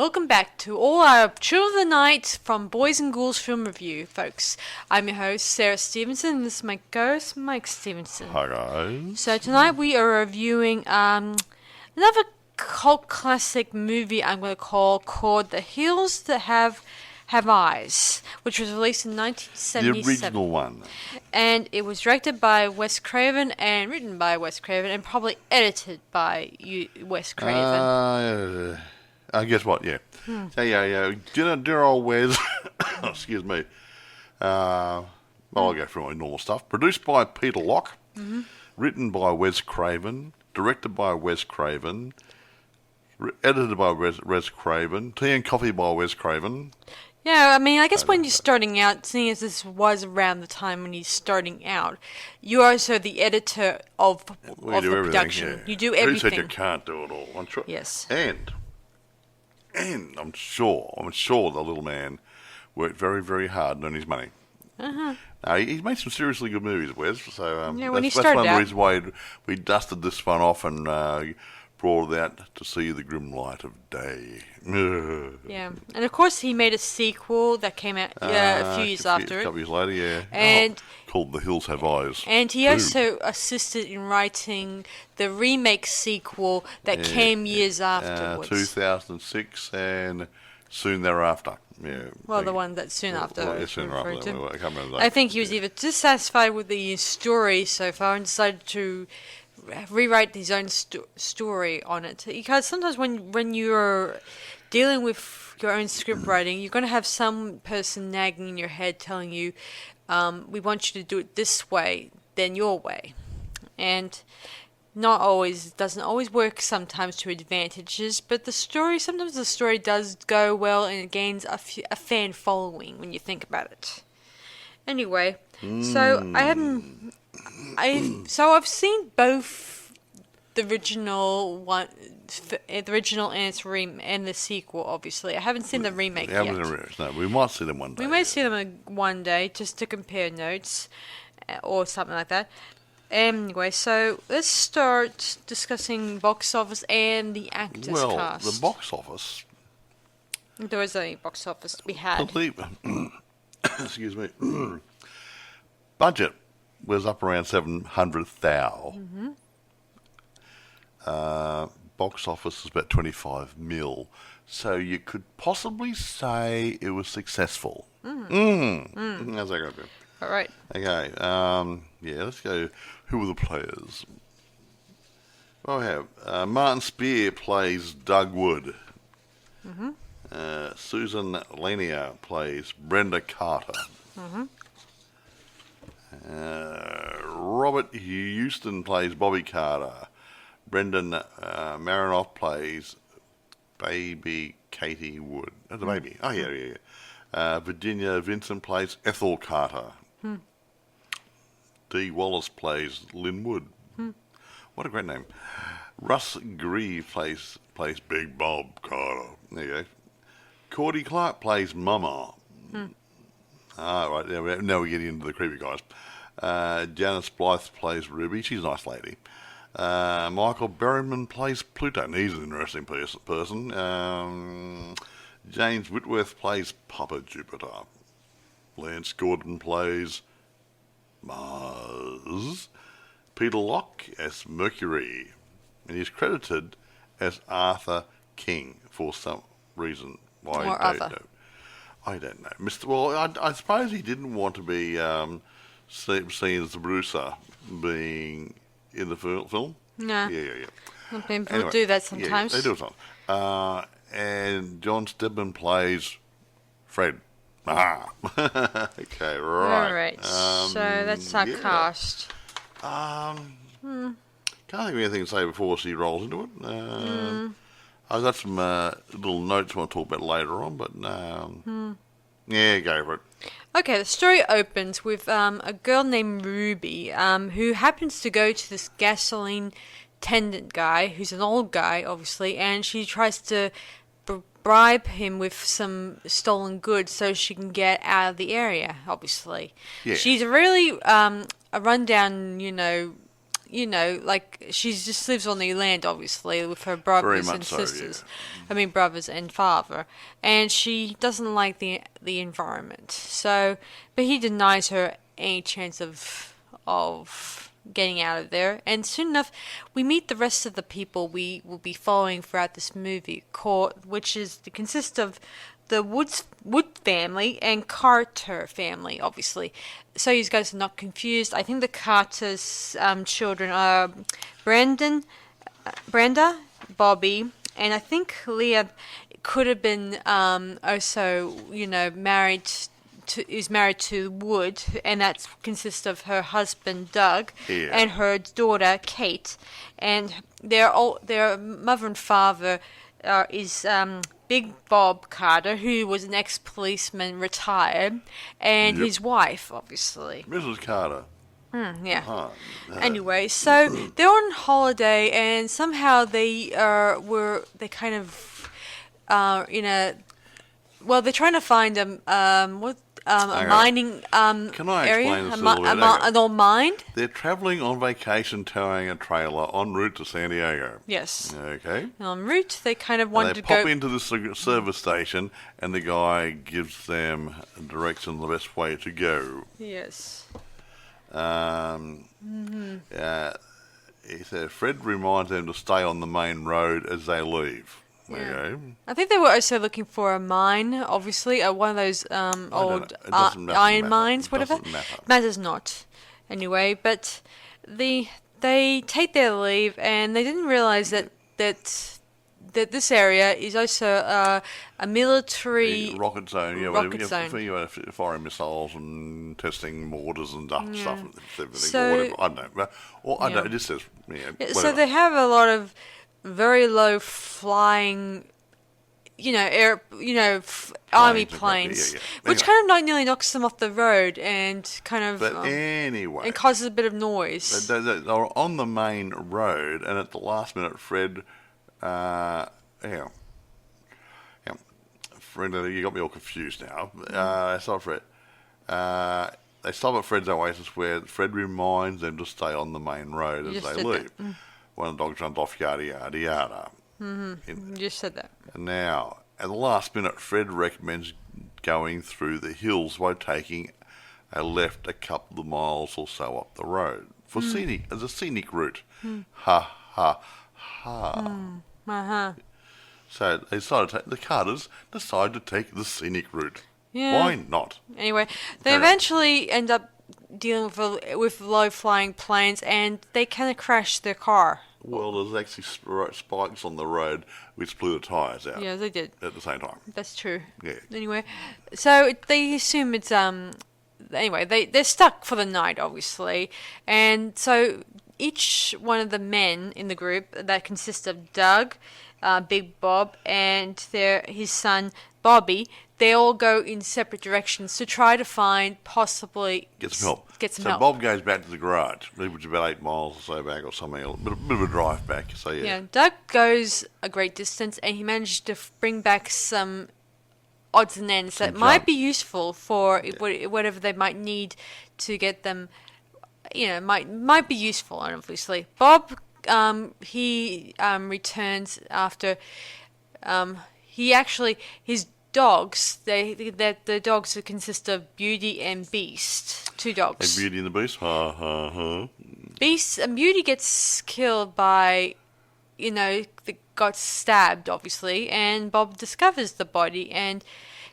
welcome back to all our Chill of the Night from Boys and Ghouls Film Review, folks. I'm your host, Sarah Stephenson, and this is my co-host, Mike Stephenson. Hi, guys. So tonight we are reviewing another cult classic movie I'm going to called The Hills That Have Eyes, which was released in 1977. The original one. And it was directed by Wes Craven and written by Wes Craven and probably edited by Wes Craven. Guess what? Yeah. So yeah. Dear old Wes. Excuse me. I'll go through my normal stuff. Produced by Peter Locke. Mm-hmm. Written by Wes Craven. Directed by Wes Craven. Edited by Wes Craven. Tea and coffee by Wes Craven. Yeah, I mean, I guess when you're starting out, seeing as this was around the time when he's starting out, you're also the editor of the production. Yeah. You do everything. Who said you can't do it all? I'm sure. Yes. And I'm sure the little man worked very, very hard and earned his money. Uh-huh. He's made some seriously good movies, Wes. So that's one of the reasons why we dusted this one off and brought it out to see the grim light of day. Yeah, and of course he made a sequel that came out a few years after it. A couple years later, yeah. And called The Hills Have Eyes. And he also assisted in writing the remake sequel that came years afterwards. 2006 and soon thereafter. Yeah. Well, the one that soon after. Well, soon after. I can't remember that. I think he was either dissatisfied with the story so far and decided to rewrite his own story on it, because sometimes when you're dealing with your own script writing, you're going to have some person nagging in your head telling you, we want you to do it this way, then your way, and doesn't always work sometimes to advantages, but sometimes the story does go well and it gains a fan following when you think about it. Anyway, so I've seen both the original one, and the sequel. Obviously, I haven't seen the remake yet. No, we might see them one day. We may see them one day just to compare notes or something like that. Anyway, so let's start discussing box office and the actors cast. Well, the box office. There was a box office to be had. Excuse me. Budget was up around 700,000. Mm-hmm. Box office is about 25 mil. So you could possibly say it was successful. How's that going to be? All right. Okay. Let's go. Who were the players? Well, we have Martin Spear plays Doug Wood. Mm-hmm. Susan Lanier plays Brenda Carter. Mm-hmm. Robert Houston plays Bobby Carter. Brendan Marinoff plays baby Katie Wood. The baby. Oh, yeah. Virginia Vincent plays Ethel Carter. Dee Wallace plays Lynn Wood. What a great name. Russ Grieve plays Big Bob Carter. There you go. Cordy Clark plays Mama. Right, now we're getting into the creepy guys. Janice Blythe plays Ruby. She's a nice lady. Michael Berryman plays Pluto. He's an interesting person. James Whitworth plays Papa Jupiter. Lance Gordon plays Mars. Peter Locke as Mercury. And he's credited as Arthur King for some reason. Why I don't know. I suppose he didn't want to be seen as the producer being in the film. No. Yeah. People do that sometimes. Yeah, they do it sometimes. And John Stedman plays Fred. Okay, right. All right. So that's our cast. Can't think of anything to say before she rolls into it. I've got some little notes I want to talk about later on, but yeah, go for it. Okay, the story opens with a girl named Ruby who happens to go to this gasoline attendant guy, who's an old guy, obviously, and she tries to bribe him with some stolen goods so she can get out of the area, obviously. Yeah. She's really a rundown, like she just lives on the land, obviously, with her brothers much and so, sisters. yeah. I mean, brothers and father, and she doesn't like the environment. So, but he denies her any chance of getting out of there. And soon enough, we meet the rest of the people we will be following throughout this movie, which consists of the Wood family and Carter family, obviously. So you guys are not confused. I think the Carter's children are Brenda, Bobby, and I think Leah could have been also, is married to Wood, and that consists of her husband Doug and her daughter Kate, and their mother and father is Big Bob Carter, who was an ex-policeman retired, and his wife, obviously. Mrs. Carter. Yeah. Uh-huh. Anyway, so they're on holiday, and somehow they kind of they're trying to find a mining Can I area, explain this a little bit? an old mine. They're travelling on vacation towing a trailer en route to San Diego. Yes. Okay. En route, they kind of And wanted they to pop go. into the service station, and the guy gives them direction the best way to go. Yes. He said Fred reminds them to stay on the main road as they leave. Yeah. Okay. I think they were also looking for a mine, obviously, one of those old doesn't iron matter. mines, It whatever. doesn't matter. Matters not. Anyway, but they take their leave, and they didn't realize that this area is also a military rocket zone. Yeah, rocket zone. for firing missiles and testing mortars and stuff. Everything, So- or whatever. I don't know. Or I don't know. It just says So whatever. they have a lot of very low flying, army planes, yeah. which Anyway. kind of nearly knocks them off the road and kind of But anyway, and causes a bit of noise. they were on the main road, and at the last minute, Fred, Fred, you got me all confused now. Sorry, Fred. They stop at Fred's Oasis, where Fred reminds them to stay on the main road You as just they said leave. that. One of the dogs runs off, yada yada yada. You just said that. And now, at the last minute, Fred recommends going through the hills by taking a left a couple of miles or so up the road for as a scenic route. Ha ha ha. So the Carters decide to take the scenic route. Yeah. Why not? Anyway, they eventually end up dealing with low flying planes, and they kind of crash their car. Well, there's actually spikes on the road which blew the tyres out. Yeah, they did. At the same time. That's true. Yeah. Anyway, so they assume it's Anyway, they're stuck for the night, obviously, and so each one of the men in the group that consists of Doug, Big Bob, and his son Bobby, they all go in separate directions to try to find possibly Get some help. So help. Bob goes back to the garage, which is about 8 miles or so back or something, a bit of a drive back. So Yeah, Doug goes a great distance, and he managed to bring back some odds and ends that might be useful for whatever they might need to get them. Might be useful, obviously. Bob, he returns after. His dogs. The dogs consist of Beauty and Beast, 2 dogs. Hey, Beauty and the Beast, ha ha ha. Beast and Beauty gets killed by, got stabbed, obviously, and Bob discovers the body, and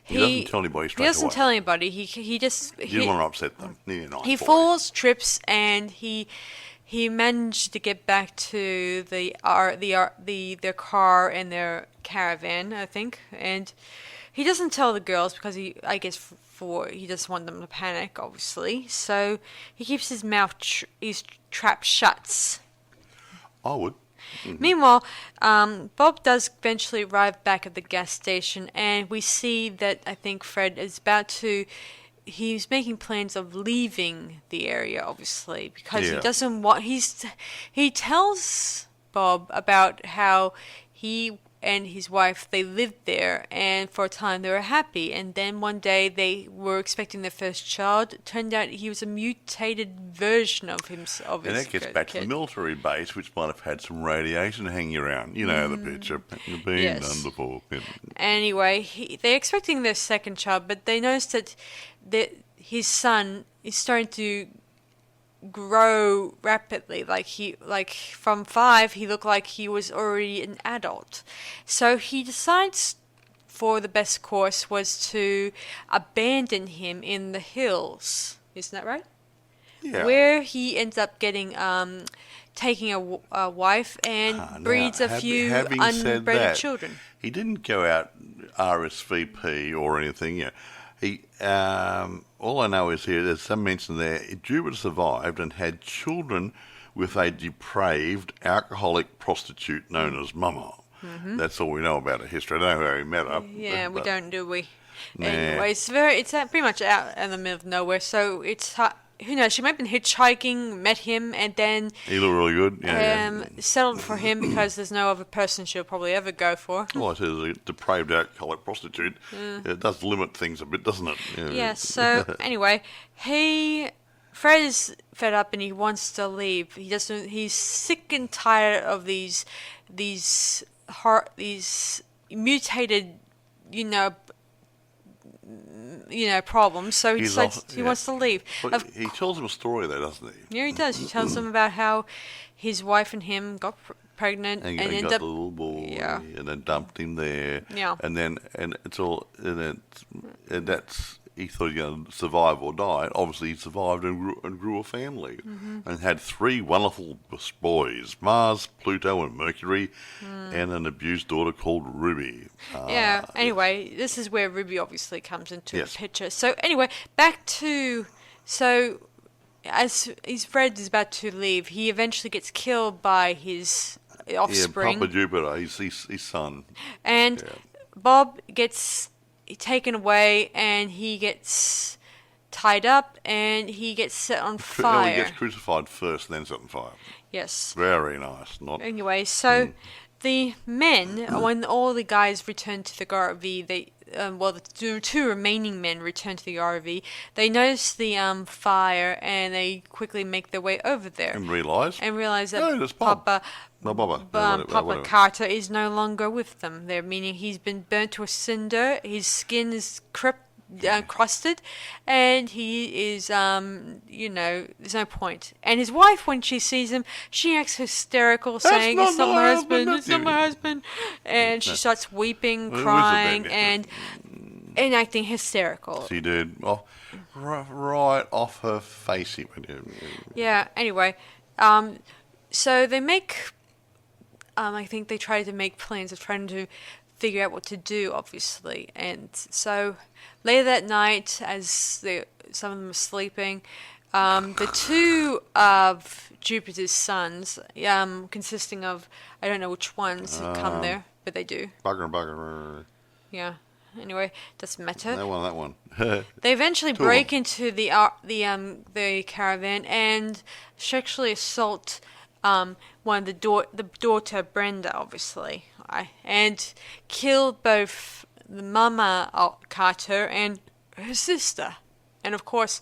he doesn't tell anybody straight away. He doesn't tell anybody. He just He didn't want to upset them. He falls, trips, and he managed to get back to their car and their caravan, I think, and he doesn't tell the girls because he doesn't want them to panic, obviously. So he keeps his trap shut. I would. Mm-hmm. Meanwhile, Bob does eventually arrive back at the gas station, and we see that I think Fred is he's making plans of leaving the area, obviously, because he doesn't want. He tells Bob about how he and his wife, they lived there, and for a time they were happy. And then one day they were expecting their first child. It turned out he was a mutated version of himself. And that gets back to the military base, which might have had some radiation hanging around. You know the picture. Being done before. Yeah. Anyway, they're expecting their second child, but they noticed that his son is starting to grow rapidly. Like from 5, he looked like he was already an adult. So he decides for the best course was to abandon him in the hills. Isn't that right? Yeah. Where he ends up getting taking a wife and breeds a few unbred children. He didn't go out RSVP or anything. Yeah. He all I know is here there's some mention there. Jupiter survived and had children with a depraved alcoholic prostitute known as Mama. Mm-hmm. That's all we know about her history. I don't know how he met her. Yeah, we don't, do we? Nah. Anyway, it's pretty much out in the middle of nowhere. So it's who knows? She might have been hitchhiking, met him, and then he looked really good. Yeah, settled for him because there's no other person she'll probably ever go for. Well, it is a depraved alcoholic prostitute. It does limit things a bit, doesn't it? Yeah. So anyway, Fred is fed up and he wants to leave. He's sick and tired of these mutated, problems. So he decides he wants to leave. Well, he tells him a story though, doesn't he? Yeah, he does. He tells them about how his wife and him got pregnant and got ended up the little boy, and then dumped him there. Yeah. And that's he thought he was going to survive or die. Obviously, he survived and grew a family and had 3 wonderful boys: Mars, Pluto, and Mercury, and an abused daughter called Ruby. Anyway, this is where Ruby obviously comes into the picture. So anyway, back to as Fred is about to leave, he eventually gets killed by his offspring. Yeah, Papa Jupiter, his son. And Bob gets taken away, and he gets tied up, and he gets set on fire. He gets crucified first, and then set on fire. Yes. Very nice. Anyway, so the men, when all the guys return to the RV, the 2 remaining men return to the RV. They notice the fire, and they quickly make their way over there. And realise that Papa Carter is no longer with them. Meaning he's been burnt to a cinder. His skin is crusted, and he is, there's no point. And his wife, when she sees him, she acts hysterical, saying, "It's not my husband. It's not my husband," and she starts weeping, crying, and acting hysterical. She did. Oh, right off her face. Yeah. Anyway, so they make. I think they try to make plans of trying to figure out what to do, obviously. And so later that night, as some of them are sleeping, the 2 of Jupiter's sons, consisting of, I don't know which ones come there, but they do. Bugger. Yeah. Anyway, doesn't matter. That one. They eventually break into the caravan and sexually assault one of the daughter Brenda, obviously, and kill both the Mama Carter and her sister, and of course,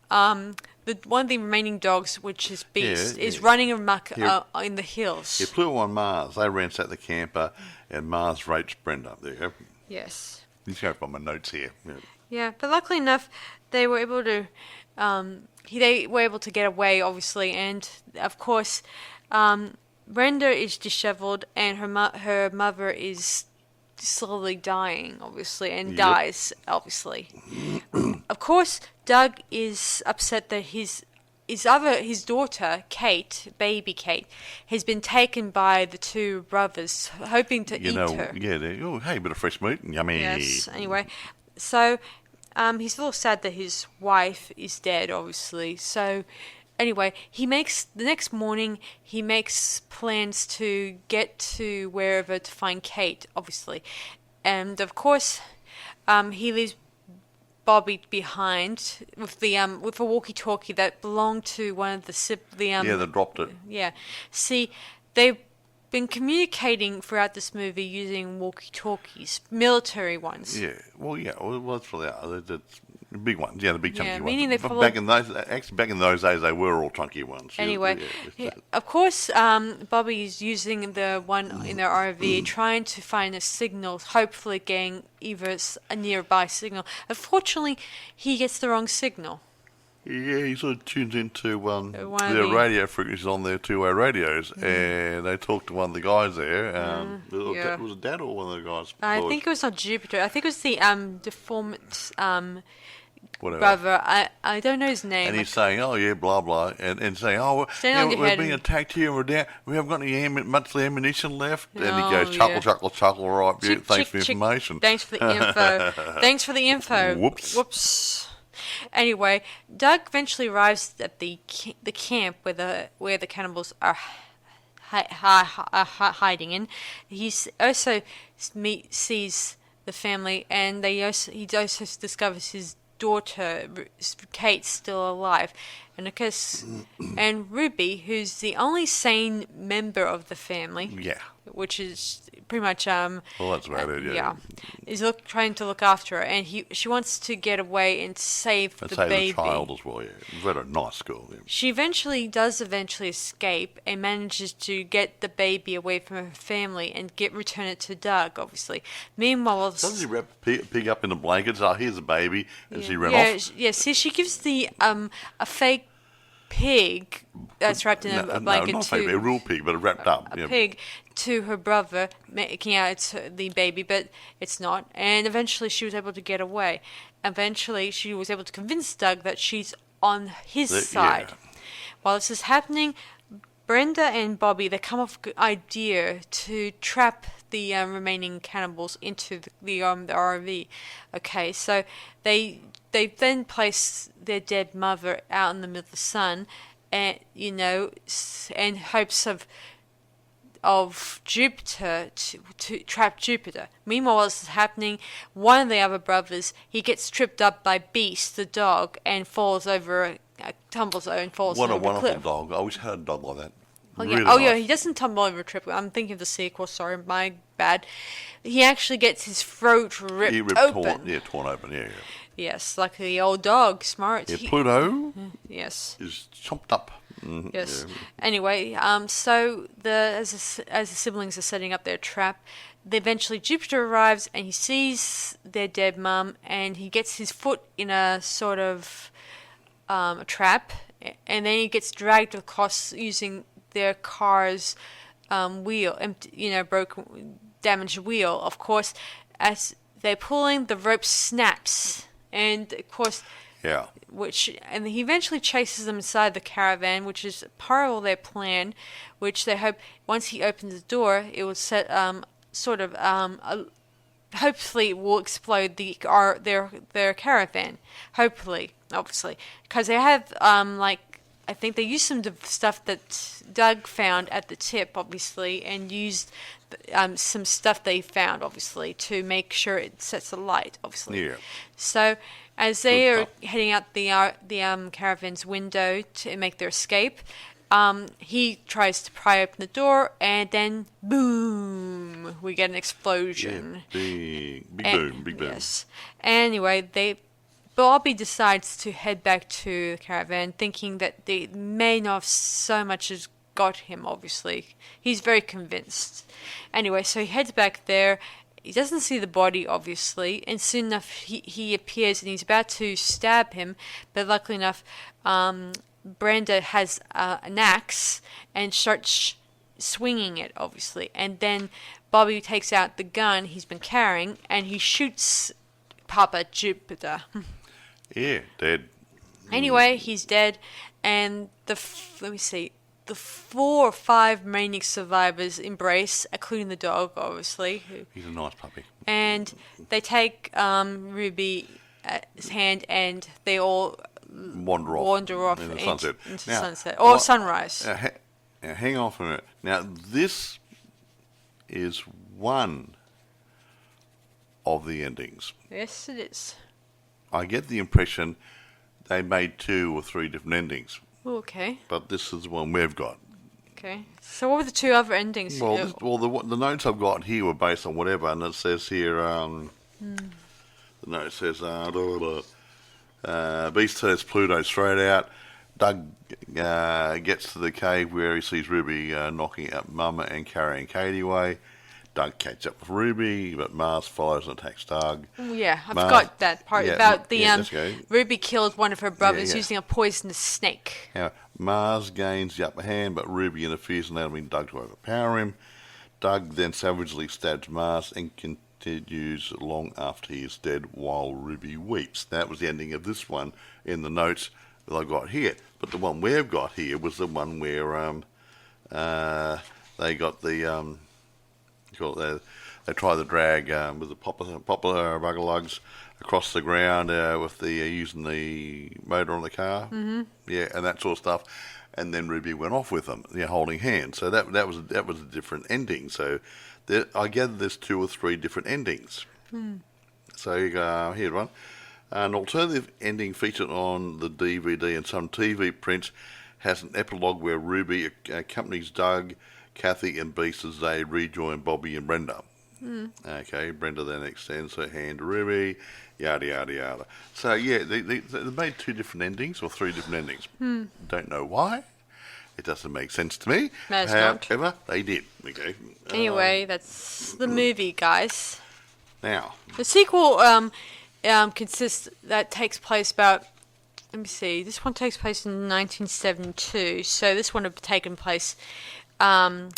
one of the remaining dogs, which is Beast, is running amok in the hills. He flew on Mars. They ransacked the camper, and Mars rapes Brenda. There you go. Yes. You go from my notes here. Yeah, but luckily enough, they were able to. They were able to get away, obviously, and of course, Brenda is disheveled, and her mother is slowly dying, obviously, and dies, obviously. Of course, Doug is upset that his daughter, Kate, baby Kate, has been taken by the 2 brothers, hoping to eat her. Yeah, hey, bit of fresh meat, yummy. Yes, anyway, so he's a little sad that his wife is dead, obviously. So anyway, the next morning, he makes plans to get to wherever to find Kate, obviously. And of course, he leaves Bobby behind with a walkie-talkie that belonged to one of the they dropped it. Yeah. See, they Yeah. communicating throughout this movie using walkie-talkies, military ones. Yeah. Well, that's for the big ones. Yeah, the big chunky meaning ones. they followed... Back in those days, they were all chunky ones. Anyway, of course, Bobby's using the one in their RV, trying to find a signal, hopefully getting either a nearby signal. Unfortunately, he gets the wrong signal. Yeah, he sort of tunes into the radio frequencies on their two-way radios, and they talk to one of the guys there. Was it Dad or one of the guys? I think it was on Jupiter. I think it was the deformed whatever. brother. I don't know his name. And he's saying, "Oh yeah, blah blah," and saying, "Oh, we're being attacked here. We're down. We haven't got any much ammunition left." And he goes, "Chuckle, right? Thanks for the information. Thanks for the info. Thanks for the info. Whoops." Anyway, Doug eventually arrives at the camp where the cannibals are hiding in. He also sees the family, and he also discovers his daughter Kate's still alive, and of course, and Ruby, who's the only sane member of the family. Yeah. Which is pretty much well, that's about it. Yeah. Is trying to look after her, and she wants to get away and save the baby. The child as well. Yeah, very a nice girl. Yeah. She does eventually escape and manages to get the baby away from her family and return it to Doug. Obviously, meanwhile, doesn't she wrap pig up in the blankets? Oh, here's a baby, and she ran off. Yeah. See, she gives a fake pig that's wrapped in a blanket. No, not fake, a real pig, but wrapped up. A pig to her brother, making out it's the baby, but it's not. And eventually she was able to get away. Eventually she was able to convince Doug that she's on his side. Yeah. While this is happening, Brenda and Bobby, they come up with an idea to trap the remaining cannibals into the RV. Okay, so they then place their dead mother out in the middle of the sun, and in hopes of Jupiter to trap Jupiter. Meanwhile, while this is happening, one of the other brothers, he gets tripped up by Beast, the dog, and tumbles over and falls over the cliff. What a wonderful dog! I wish I had a dog like that. Oh, really nice. Yeah, he doesn't tumble over a trip. I'm thinking of the sequel. Sorry, my bad. He actually gets his throat ripped open. Torn open. Yeah. Yes, like the old dog, smart. Yeah, Pluto. Yes. Is chopped up. Yes. Yeah. Anyway, so as the siblings are setting up their trap, eventually Jupiter arrives and he sees their dead mum, and he gets his foot in a sort of a trap, and then he gets dragged across using their car's wheel, broken, damaged wheel. Of course, as they're pulling, the rope snaps, and of course. Yeah. And he eventually chases them inside the caravan, which is part of their plan, which they hope once he opens the door, it will set hopefully it will explode their caravan. Hopefully, obviously, because they have I think they used some stuff that Doug found at the tip, obviously, and used some stuff they found, obviously, to make sure it sets a light, obviously. Yeah. So as they are heading out the caravan's window to make their escape, he tries to pry open the door, and then boom, we get an explosion. Yeah, big boom. Yes. Anyway, Bobby decides to head back to the caravan, thinking that they may not have so much as got him, obviously. He's very convinced. Anyway, so he heads back there. He doesn't see the body, obviously, and soon enough he appears and he's about to stab him, but luckily enough, Brenda has an axe and starts swinging it, obviously. And then Bobby takes out the gun he's been carrying and he shoots Papa Jupiter. Yeah, dead. Anyway, he's dead, and the 4 or 5 remaining survivors embrace, including the dog, obviously. He's a nice puppy. And they take Ruby's hand, and they all wander off in the sunset. Into sunset. Or sunrise. Now, hang on for a minute. Now, this is one of the endings. Yes, it is. I get the impression they made 2 or 3 different endings. Okay. But this is the one we've got. Okay. So what were the two other endings? The notes I've got here were based on whatever, and it says here, the note says, Beast turns Pluto straight out. Doug gets to the cave where he sees Ruby knocking out Mama and carrying Katie away. Doug catches up with Ruby, but Mars follows and attacks Doug. Yeah, I forgot that part about the Ruby killed one of her brothers using a poisonous snake. Now, Mars gains the upper hand, but Ruby interferes, allowing Doug to overpower him. Doug then savagely stabs Mars and continues long after he is dead while Ruby weeps. That was the ending of this one in the notes that I got here. But the one we've got here was the one where they got the... They try to drag with the popular bugger lugs across the ground with the using the motor on the car, and that sort of stuff. And then Ruby went off with them, holding hands. So that was a different ending. So I gather there's 2 or 3 different endings. So here's one. An alternative ending featured on the DVD and some TV prints has an epilogue where Ruby accompanies Doug, Kathy and Beast as they rejoin Bobby and Brenda. Okay, Brenda then extends her hand to Ruby, yada, yada, yada. So, yeah, they made 2 different endings or 3 different endings. Don't know why. It doesn't make sense to me. However, they did. Okay. Anyway, that's the movie, guys. Now. The sequel takes place about... Let me see. This one takes place in 1972, so this one would have taken place... a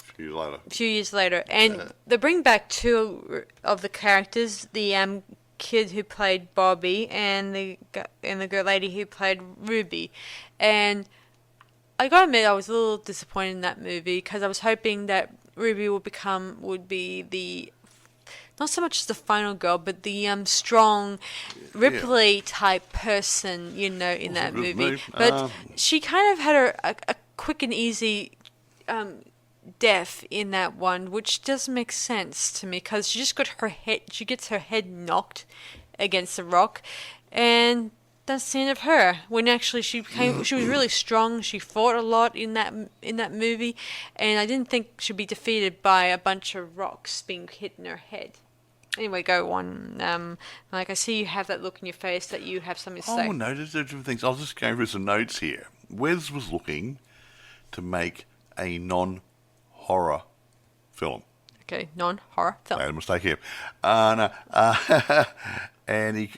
few years later, and they bring back 2 of the characters: the kid who played Bobby and the girl lady who played Ruby. And I gotta admit, I was a little disappointed in that movie because I was hoping that Ruby would be the not so much the final girl, but the strong Ripley type person, in that movie. But she kind of had a quick and easy death in that one, which doesn't make sense to me because she gets her head knocked against the rock, and that's the end of her. When actually she was really strong. She fought a lot in that movie, and I didn't think she'd be defeated by a bunch of rocks being hit in her head. Anyway, go on. I see you have that look in your face that you have something to say. Oh no, there's different things. I was just going through some notes here. Wes was looking to make a non-horror film. Okay, non-horror film. I made a mistake here. And he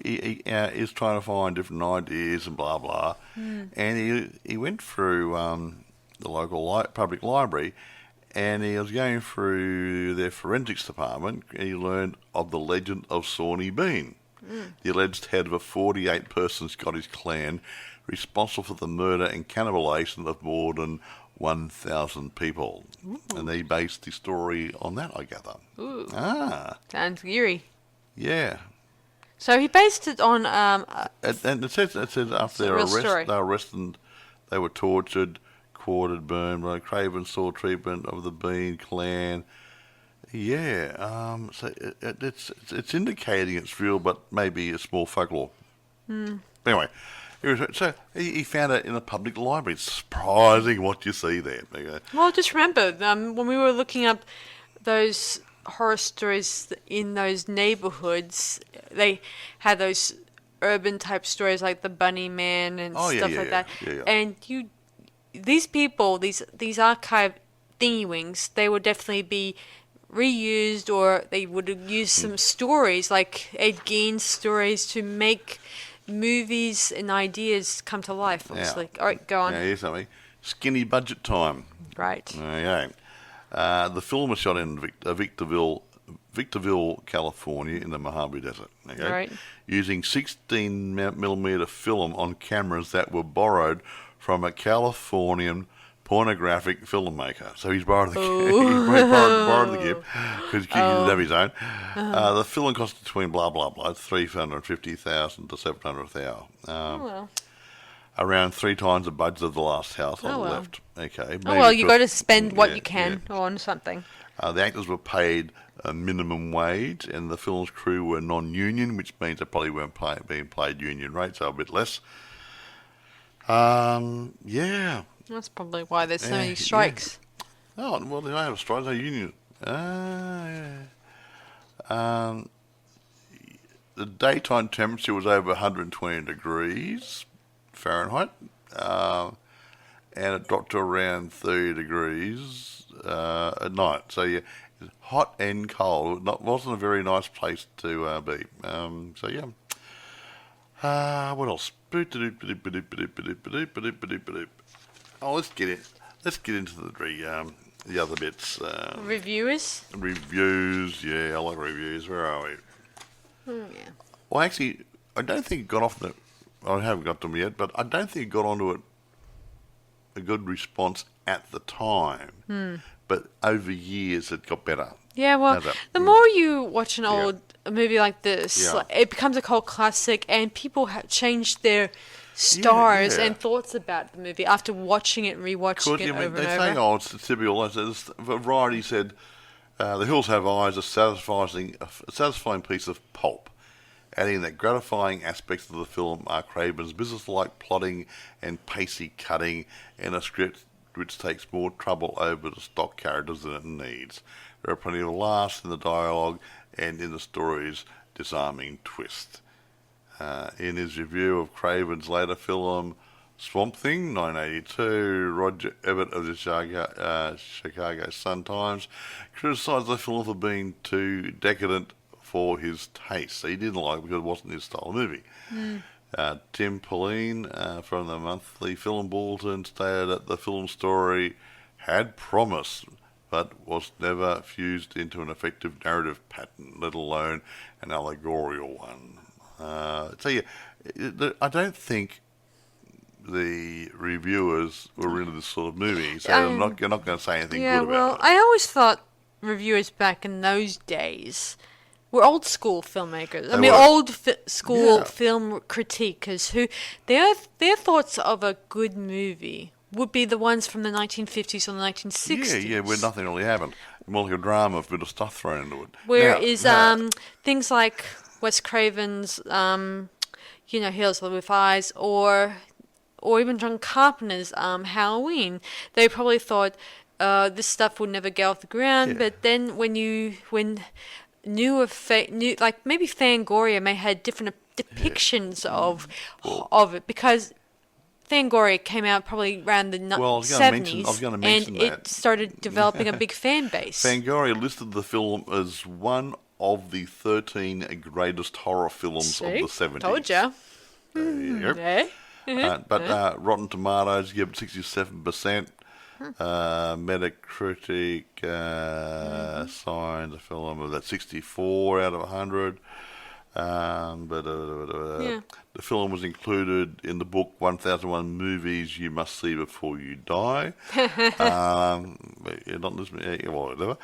is trying to find different ideas and blah, blah. And he went through the local public library, and he was going through their forensics department, and he learned of the legend of Sawney Bean, the alleged head of a 48-person Scottish clan responsible for the murder and cannibalisation of more than 1,000 people. Ooh. And they based the story on that, I gather. Ooh. Sounds eerie. Yeah. So he based it on... and it says after their arrest, they were arrested and they were tortured, quartered, burned, by Craven saw treatment of the Bean clan. Yeah. So it's indicating it's real, but maybe it's more folklore. Anyway... So he found it in a public library. It's surprising what you see there. Well, just remember, when we were looking up those horror stories in those neighborhoods, they had those urban type stories like the Bunny Man and stuff like that. Yeah. And these people, these archive thingy wings, they would definitely be reused, or they would use some stories like Ed Gein's stories to make movies and ideas come to life, obviously. All right, go on. Now, here's something. Skinny budget time. Right. Okay. The film was shot in Victorville, California, in the Mojave Desert. Okay. Right. Using 16mm film on cameras that were borrowed from a Californian pornographic filmmaker. So he's borrowed the borrowed the gift because he didn't have his own. The film cost between blah blah blah $350,000 to $700,000. Around 3 times the budget of the last house on the left. Okay. You got to spend what you can on something. The actors were paid a minimum wage, and the film's crew were non-union, which means they probably weren't being paid union rates, so a bit less. That's probably why there's so many strikes. Oh, well, they have Australia, no union. Yeah. The daytime temperature was over 120 degrees Fahrenheit, and it dropped to around 30 degrees at night. So yeah, hot and cold. Wasn't a very nice place to be. So yeah. What else? Oh, let's get in. Let's get into the other bits. Reviewers? Reviews, yeah, I like reviews. Where are we? Yeah. Well, actually, I don't think it got off the... I haven't got them yet, but I don't think it got onto it a good response at the time. But over years, it got better. Yeah, well, the more you watch a movie like this, Yeah. it becomes a cult classic, and people have changed their stars yeah. and thoughts about the movie after watching it and rewatching it over and they over. say, oh, it's typical. Variety said, The Hills Have Eyes, a satisfying piece of pulp, adding that gratifying aspects of the film are Craven's business-like plotting and pacey cutting, and a script which takes more trouble over the stock characters than it needs. There are plenty of laughs in the dialogue and in the story's disarming twist. In his review of Craven's later film Swamp Thing, 1982, Roger Ebert of the Chicago Sun-Times criticised the film for being too decadent for his taste. He didn't like it because it wasn't his style of movie. Tim Pauline from the Monthly Film Bulletin stated that the film story had promise, but was never fused into an effective narrative pattern, let alone an allegorical one. So yeah, I don't think the reviewers were into this sort of movie, so you're not going to say anything good about it. I always thought reviewers back in those days were old school filmmakers. Old school film critiquers who their thoughts of a good movie would be the ones from the 1950s or the 1960s. Yeah, where nothing really happened. More like a drama, a bit of stuff thrown into it. Whereas things like Wes Craven's, Hills with Eyes, or even John Carpenter's Halloween, they probably thought this stuff would never get off the ground. Yeah. But then when like maybe Fangoria may had different depictions of it, because Fangoria came out probably around the 70s, and it started developing a big fan base. Fangoria listed the film as one of the 13 greatest horror films of the 70s. Told ya. There you go. But Rotten Tomatoes give it 67%. Metacritic signed the film of that 64 out of 100. The film was included in the book 1001 Movies You Must See Before You Die. Not listening, whatever.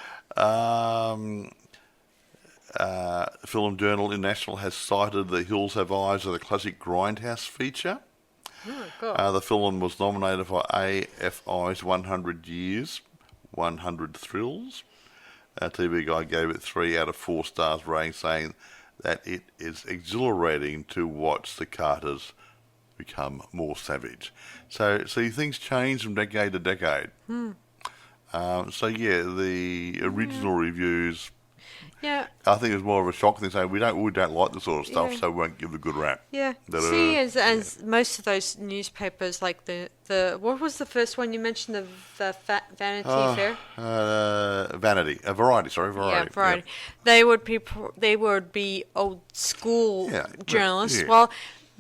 Film Journal International has cited The Hills Have Eyes as a classic grindhouse feature. The film was nominated for AFI's 100 Years, 100 Thrills. TV Guide gave it 3 out of 4 stars rating, saying that it is exhilarating to watch the Carters become more savage. So things change from decade to decade. The original reviews, I think it was more of a shock thing, saying we don't like this sort of stuff, so we won't give a good rap. Yeah. As most of those newspapers, like the what was the first one you mentioned, the Vanity Fair? Variety. Yeah, Variety. Yep. They would be old school journalists. Yeah. Well,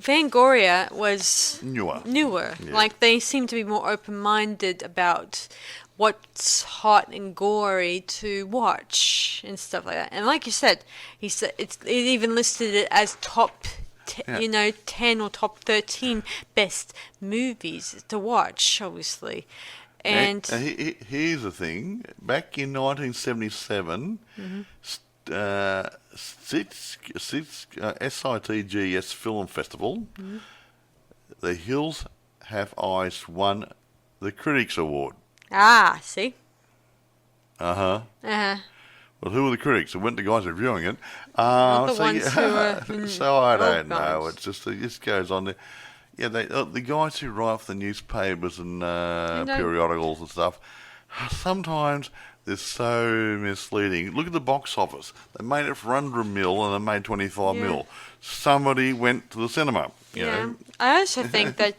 Fangoria was newer. Yeah. Like, they seem to be more open-minded about what's hot and gory to watch and stuff like that. And like you said, it even listed it as top 10 or top 13 best movies to watch, obviously. And here's the thing. Back in 1977, SITGS Film Festival, The Hills Have Eyes won the Critics Award. See? Well, who were the critics? It weren't the guys reviewing it. Not the ones who were... So I don't know. It just goes on there. Yeah, the guys who write for the newspapers and periodicals and stuff, sometimes they're so misleading. Look at the box office. They made it for under $1 million and they made 25 mil. Somebody went to the cinema. You know? I also think that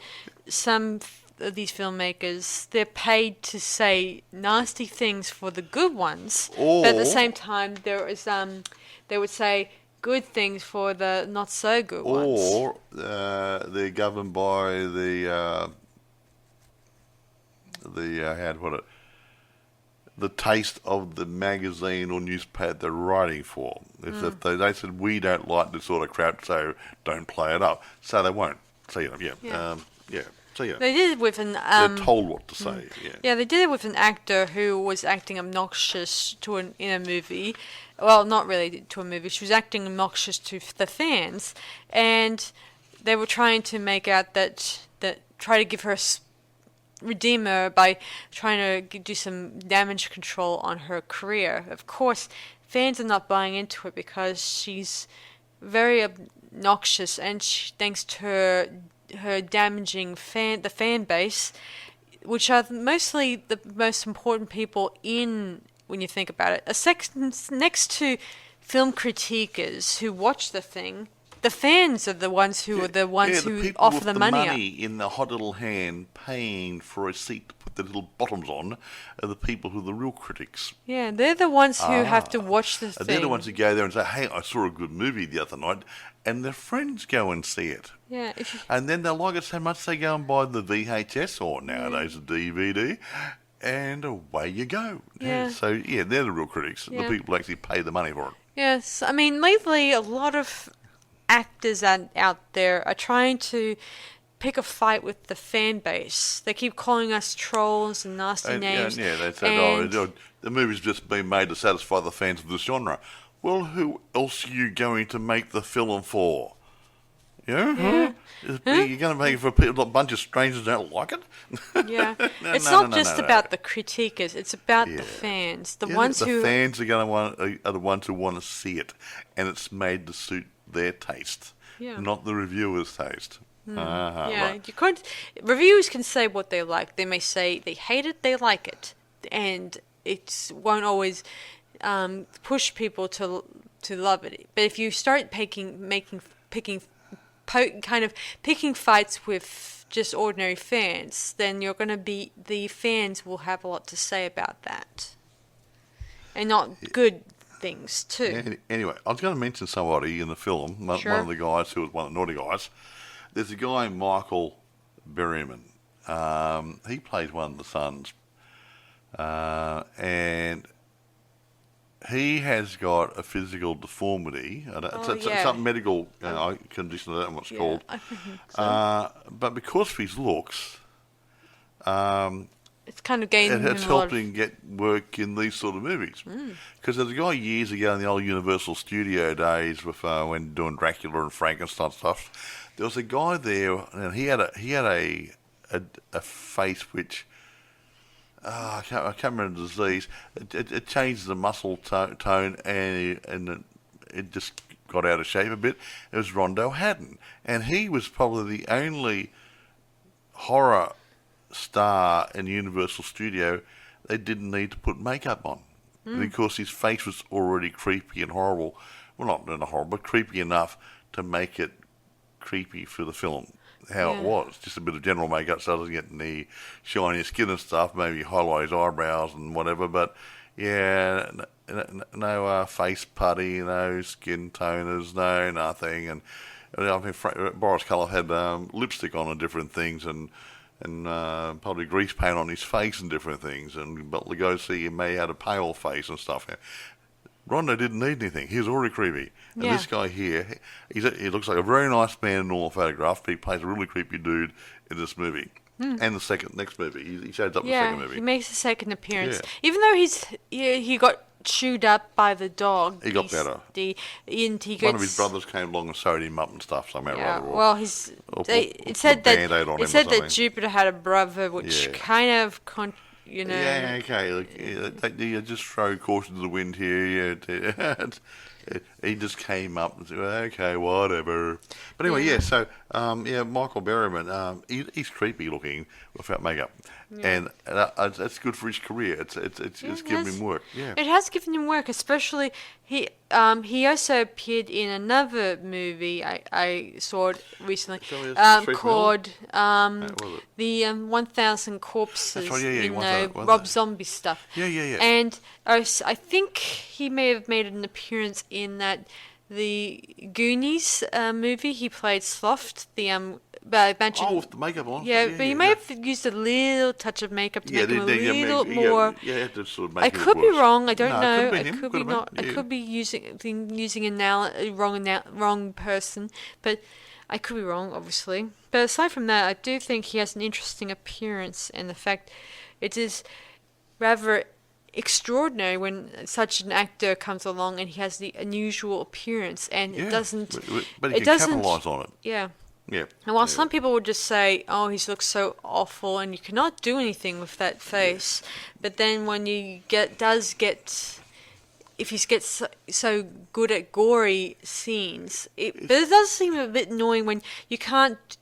some of these filmmakers, they're paid to say nasty things for the good ones, but at the same time, they would say good things for the not so good ones. Or they're governed by the how to put it, the taste of the magazine or newspaper they're writing for. If they said, we don't like this sort of crap, so don't play it up. So they won't. So, They did it with an... they're told what to say, Yeah, they did it with an actor who was acting obnoxious in a movie. Well, not really to a movie. She was acting obnoxious to the fans. And they were trying to make out try to give her redeem her by trying to do some damage control on her career. Of course, fans are not buying into it because she's very obnoxious, and thanks to her damaging the fan base, which are mostly the most important people when you think about it. Next to film critiquers who watch the thing, the fans are the ones who who offer the money in the hot little hand paying for a seat to put the little bottoms on are the people who are the real critics. Yeah, they're the ones who have to watch the thing. They're the ones who go there and say, hey, I saw a good movie the other night, and their friends go and see it. Yeah. And then they like it so much they go and buy the VHS or nowadays the DVD, and away you go. Yeah. So, they're the real critics. The people who actually pay the money for it. Yes. I mean, lately a lot of actors out there are trying to pick a fight with the fan base. They keep calling us trolls and nasty names. Yeah, they say, the movie's just been made to satisfy the fans of this genre. Well, who else are you going to make the film for? You're going to make it for a bunch of strangers who don't like it? Yeah. It's not just about the critiquers. It's about the fans. The fans are the ones who want to see it, and it's made to suit their taste, not the reviewer's taste. Right. Reviewers can say what they like. They may say they hate it, they like it, and it won't always push people to love it. But if you start picking fights with just ordinary fans, then the fans will have a lot to say about that, and not good things too. Anyway, I was going to mention somebody in the film, one of the guys who was one of the naughty guys. There's a guy, Michael Berryman. He plays one of the sons, and he has got a physical deformity. It's some medical condition. I don't know what it's called. I think so. But because of his looks, it's kind of gained it's helped him get work in these sort of movies. Because there's a guy years ago in the old Universal Studio days, with when doing Dracula and Frankenstein stuff. There was a guy there, and he had a face which. I can't remember the disease. It changed the muscle tone, and it just got out of shape a bit. It was Rondo Hatton, and he was probably the only horror star in Universal Studio they didn't need to put makeup on, because his face was already creepy and horrible. Well, not horrible, but creepy enough to make it creepy for the film. It was just a bit of general makeup, so it doesn't get any shiny skin and stuff. Maybe highlight his eyebrows and whatever, but no face putty, no skin toners, no nothing. And I think Boris Karloff had lipstick on and different things, and probably grease paint on his face and different things. And but Lugosi may have had a pale face and stuff. Rondo didn't need anything. He was already creepy. And this guy here, he looks like a very nice man in normal photograph, but he plays a really creepy dude in this movie. And the next movie. He shows up in the second movie. He makes a second appearance. Even though he got chewed up by the dog. He got better. One of his brothers came along and sewed him up and stuff somehow. Yeah, well, it said that Jupiter had a brother, which kind of... Yeah, okay. Look, you just throw caution to the wind here. he just came up and said, okay, whatever. But anyway, so Michael Berryman, he's creepy looking without makeup, and that's good for his career. It's given him work. Yeah, it has given him work, especially he also appeared in another movie I saw it recently called the 1000 Corpses. That's right, Rob Zombie stuff. Yeah. And I think he may have made an appearance in that the Goonies movie. He played Sloth, the with the makeup on. Yeah, but he may have used a little touch of makeup to make him a little more. Yeah, to sort of make I it could be worse. wrong. I don't No, know. it I could be not. I could be using a wrong person, but I could be wrong, obviously. But aside from that, I do think he has an interesting appearance, and the fact it is rather extraordinary when such an actor comes along and he has the unusual appearance, and it doesn't. But he can capitalise on it. Yeah. Yeah. And while some people would just say, "Oh, he looks so awful," and you cannot do anything with that face, but then when you if he gets so good at gory scenes, but it does seem a bit annoying when you can't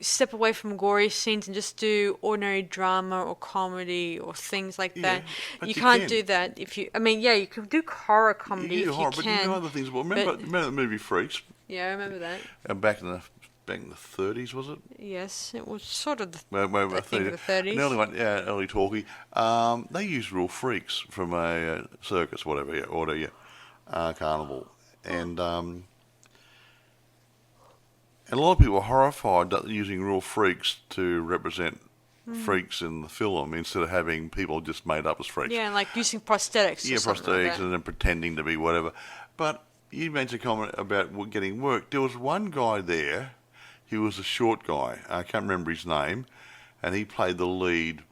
step away from gory scenes and just do ordinary drama or comedy or things like that. You can't do that if you. I mean, you can do horror comedy if you can. But you do other things. Well, remember the movie Freaks? Yeah, I remember that. Back in the 30s, was it? Yes, it was sort of the 30s. An early one, early talkie. They used real freaks from a circus, whatever, carnival, and a lot of people were horrified that they're using real freaks to represent freaks in the film instead of having people just made up as freaks. Yeah, like using prosthetics. Yeah, prosthetics and then pretending to be whatever. But you made a comment about getting work. There was one guy there. He was a short guy. I can't remember his name, and he played the lead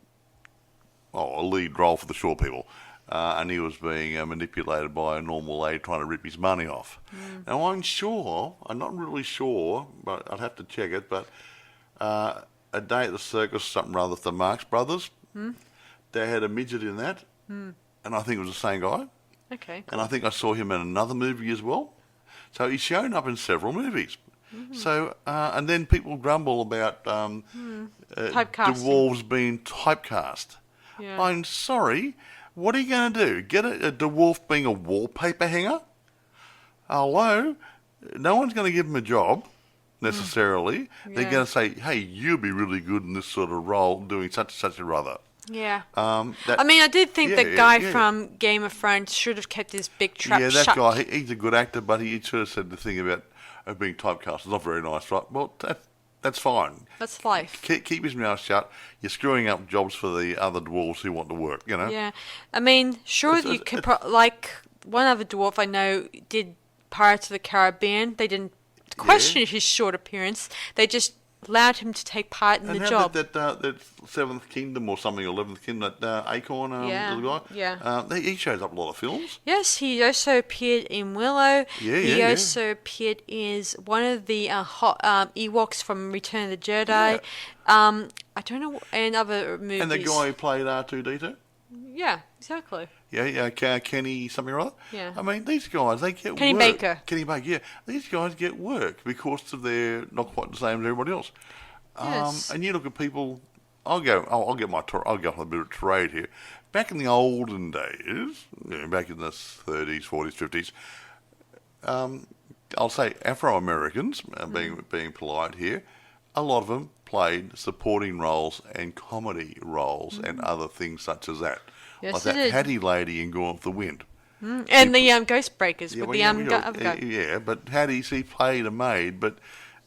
role for the short people. And he was being manipulated by a normal lady trying to rip his money off. Now, I'm not really sure, but I'd have to check it, but A Day at the Circus, something rather, the Marx Brothers, they had a midget in that, and I think it was the same guy. Okay. And I think I saw him in another movie as well. So he's shown up in several movies. So, and then people grumble about dwarves being typecast. Yeah. I'm sorry, what are you going to do? Get a dwarf being a wallpaper hanger? Hello? No one's going to give him a job, necessarily. They're going to say, hey, you'll be really good in this sort of role doing such a rather. Yeah. I did think the guy from Game of Thrones should have kept his big trap shut. Yeah, that guy, he's a good actor, but he should have said the thing about being typecast. It's not very nice, right? Well, that's fine. That's life. Keep his mouth shut. You're screwing up jobs for the other dwarves who want to work, you know? Yeah. I mean, sure, you could, like, one other dwarf I know did Pirates of the Caribbean. They didn't question his short appearance. They just allowed him to take part in the job. That Seventh Kingdom or something, 11th Kingdom, that Acorn little guy, he shows up in a lot of films. Yes, he also appeared in Willow. He Yeah. also appeared as one of the Ewoks from Return of the Jedi. Yeah. I don't know, and other movies. And the guy who played R2-D2? Yeah, exactly. Yeah, Kenny something or other. Yeah. I mean, these guys, they get Kenny work. Baker. Kenny Baker, yeah. These guys get work because they're not quite the same as everybody else. Yes. And you look at people. I'll go on a bit of trade here. Back in the olden days, back in the 30s, 40s, 50s, I'll say Afro-Americans, being polite here, a lot of them played supporting roles and comedy roles and other things such as that. Yes, like that Hattie lady in Gone with the Wind. And the Ghost Breakers with the Yeah, but Hattie, she played a maid,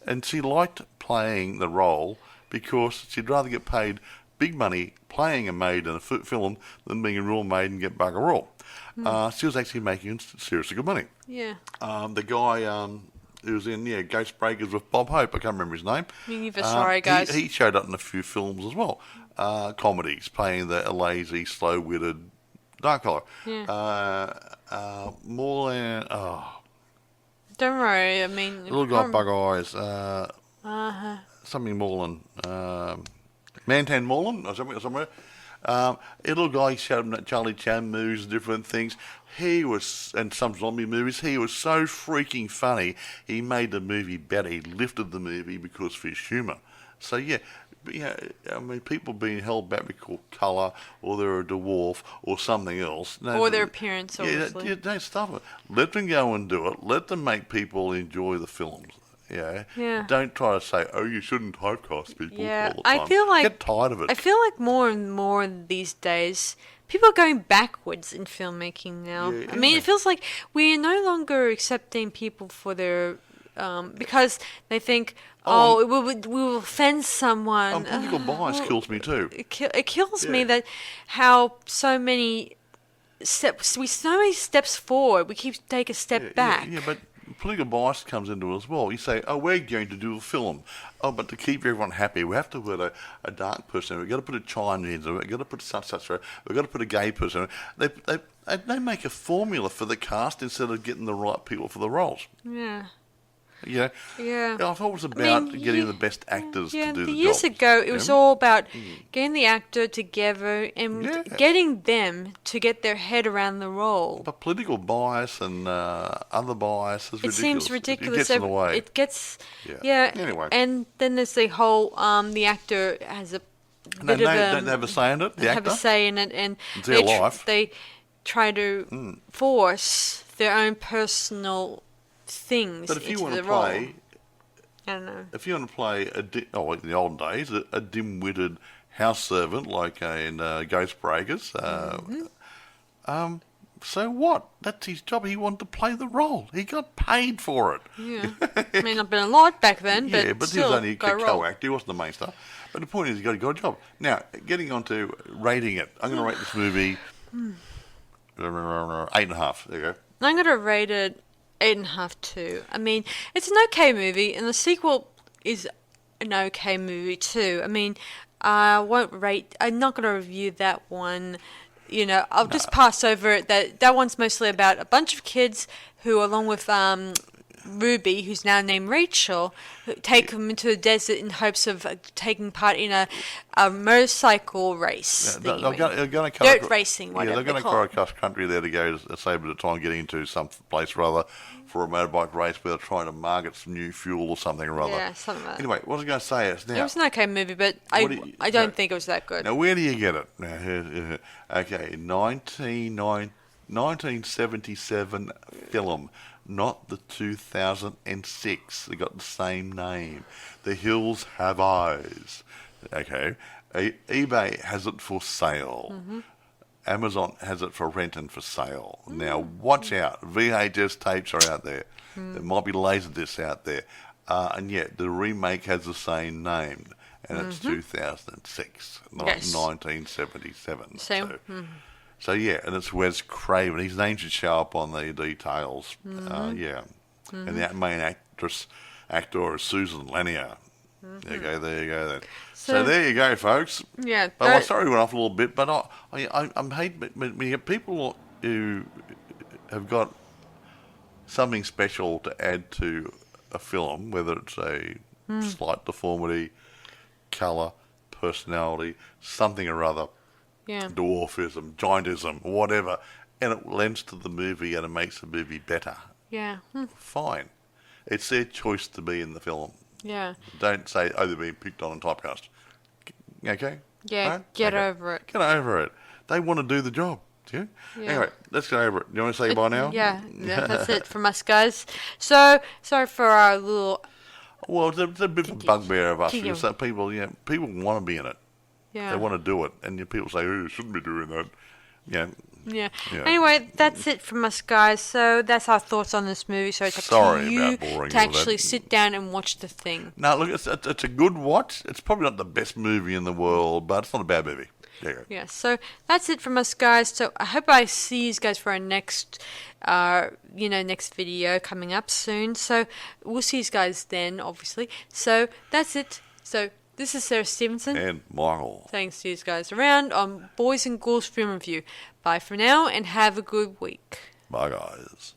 and she liked playing the role because she'd rather get paid big money playing a maid in a film than being a real maid and get bugger all. She was actually making seriously good money. Yeah. The guy who was in Ghost Breakers with Bob Hope, I can't remember his name. Sorry, guys. He showed up in a few films as well. Comedies, playing the lazy, slow-witted dark color. Yeah. Moreland. Don't worry. I mean, Little guy, bug eyes. Something Moreland. Mantan Moreland or somewhere. Little guy showed him that Charlie Chan movies and different things. He was, and some zombie movies, he was so freaking funny. He made the movie better. He lifted the movie because of his humour. So yeah, I mean, people being held back because colour, or they're a dwarf, or something else. No, or their appearance, obviously. Yeah, don't stop it. Let them go and do it. Let them make people enjoy the films. Yeah. Don't try to say, oh, you shouldn't typecast people all the time. I feel like get tired of it. I feel like more and more these days, people are going backwards in filmmaking now. Yeah, I mean, it feels like we're no longer accepting people for their because they think, we will offend someone. Political bias kills me too. It kills me that how so many steps forward, we keep take a step back. Yeah, but political bias comes into it as well. You say, oh, we're going to do a film. Oh, but to keep everyone happy, we have to put a dark person. We've got to put a Chinese. We've got to put such. We've got to put a gay person. They make a formula for the cast instead of getting the right people for the roles. Yeah. Yeah. I thought it was about getting the best actors to do the job. Years ago, it was all about getting the actor together and getting them to get their head around the role. But political bias and other bias is ridiculous. It seems ridiculous. It gets in the way. It gets, Anyway. And then there's the whole, the actor has a bit of don't they have a say in it, the actor? Have a say in it, and it's their life. They try to force their own personal things but if you into want the to role. play, I don't know. If you want to play in the olden days, a dim-witted house servant like in Ghost Breakers, so what? That's his job. He wanted to play the role. He got paid for it. Yeah, I mean, not been a lot back then, but but still, he was only a co-actor. He wasn't the main star. But the point is, he got a job. Now, getting on to rating it, I'm going to rate this movie 8.5. There you go. I'm going to rate it 8.5 too. I mean, it's an okay movie, and the sequel is an okay movie too. I mean, I'm not going to review that one. I'll just pass over it. That one's mostly about a bunch of kids who, along with Ruby, who's now named Rachel, take them into the desert in hopes of taking part in a motorcycle race. They're going to dirt racing, whatever. They're going to go across country there to go to save a bit of time getting into some place or other for a motorbike race where they're trying to market some new fuel or something or other. Yeah, something like that. Anyway, what I was going to say is now... It was an okay movie, but I don't think it was that good. Now, where do you get it? Okay, 1977 film, not the 2006. They got the same name. The Hills Have Eyes. Okay, eBay has it for sale. Mm-hmm. Amazon has it for rent and for sale. Now, watch out. VHS tapes are out there. There might be Laserdiscs out there. And yet, the remake has the same name. And it's 2006, not 1977. So, yeah, and it's Wes Craven. His name should show up on the details. And the main actor is Susan Lanier. There you go then. So there you go, folks. Yeah. My story went off a little bit, but I'm hating people who have got something special to add to a film, whether it's a slight deformity, colour, personality, something or other, dwarfism, giantism, whatever, and it lends to the movie and it makes the movie better. Yeah. Fine. It's their choice to be in the film. Yeah. Don't say, they're being picked on and typecast. Okay? Yeah, right? get over it. Get over it. They want to do the job. Yeah? Anyway, let's get over it. You want to say bye now? Yeah, that's it from us, guys. So, sorry for our little... Well, it's a bit of a bugbear of us. Because people want to be in it. Yeah. They want to do it. And people say, oh, you shouldn't be doing that. Yeah. Anyway, that's it from us, guys. So that's our thoughts on this movie. So it's up to you to actually sit down and watch the thing. No, look, it's a good watch. It's probably not the best movie in the world, but it's not a bad movie. There you go. Yeah, so that's it from us, guys. So I hope I see you guys for our next, next video coming up soon. So we'll see you guys then, obviously. So that's it. So this is Sarah Stephenson. And Michael. Thanks to you guys around on Boys and Ghouls Film Review. Bye for now and have a good week. Bye, guys.